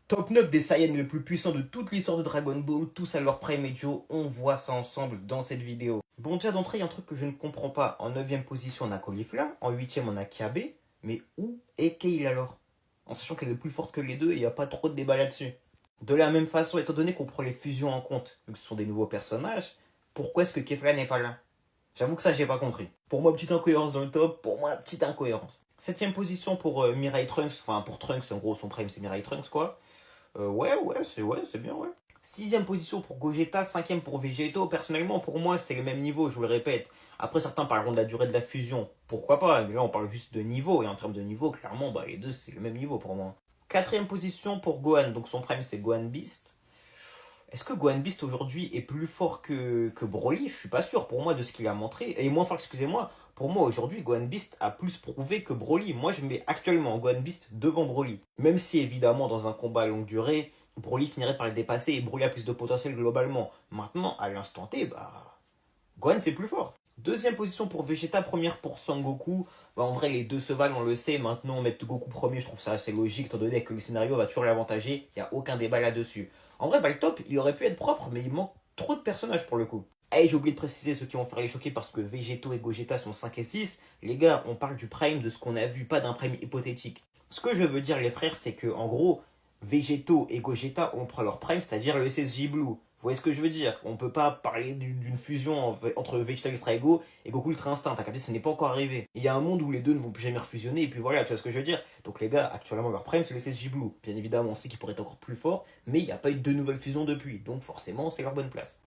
Top 9 des Saiyans les plus puissants de toute l'histoire de Dragon Ball, tous à leur prime et Joe, on voit ça ensemble dans cette vidéo. Bon, déjà d'entrée, il y a un truc que je ne comprends pas. En 9ème position, on a Caulifla, en 8ème, on a Kiabe, mais où est Kale alors? En sachant qu'elle est plus forte que les deux et il n'y a pas trop de débat là-dessus. De la même façon, étant donné qu'on prend les fusions en compte, vu que ce sont des nouveaux personnages, pourquoi est-ce que Kefla n'est pas là? J'avoue que ça, j'ai pas compris. Pour moi, petite incohérence dans le top, pour moi, petite incohérence. 7ème position pour Mirai Trunks, enfin pour Trunks, en gros, son prime c'est Mirai Trunks quoi. Ouais, c'est bien, ouais. Sixième position pour Gogeta, cinquième pour Vegeto. Personnellement, pour moi, c'est le même niveau, je vous le répète. Après, certains parleront de la durée de la fusion. Pourquoi pas? Mais là, on parle juste de niveau. Et en termes de niveau, clairement, bah, les deux, c'est le même niveau pour moi. Quatrième position pour Gohan. Donc, son prime, c'est Gohan Beast. Est-ce que Gohan Beast aujourd'hui est plus fort que Broly? Je suis pas sûr. Pour moi, de ce qu'il a montré. Et moins fort, excusez-moi. Pour moi, aujourd'hui, Gohan Beast a plus prouvé que Broly. Moi, je mets actuellement Gohan Beast devant Broly. Même si, évidemment, dans un combat à longue durée, Broly finirait par le dépasser et Broly a plus de potentiel globalement. Maintenant, à l'instant T, bah, Gohan c'est plus fort. Deuxième position pour Vegeta, première pour Sangoku. Bah, en vrai, les deux se valent, on le sait. Maintenant, mettre Goku premier, je trouve ça assez logique, étant donné que le scénario va toujours l'avantager. Il n'y a aucun débat là-dessus. En vrai, bah, le top, il aurait pu être propre, mais il manque trop de personnages pour le coup. Et j'ai oublié de préciser ceux qui vont faire les choquer parce que Vegeto et Gogeta sont 5 et 6. Les gars, on parle du prime, de ce qu'on a vu, pas d'un prime hypothétique. Ce que je veux dire, les frères, c'est que en gros, Vegeto et Gogeta ont pris leur prime, c'est-à-dire le SSJ Blue. Vous voyez ce que je veux dire? On peut pas parler d'une fusion entre Vegeta Ultra Ego et Goku Ultra Instinct. T'as capté, ce n'est pas encore arrivé. Il y a un monde où les deux ne vont plus jamais refusionner, et puis voilà, tu vois ce que je veux dire? Donc les gars, actuellement, leur prime, c'est le SSJ Blue. Bien évidemment, on sait qu'ils pourraient être encore plus forts, mais il n'y a pas eu de nouvelles fusions depuis. Donc forcément, c'est leur bonne place.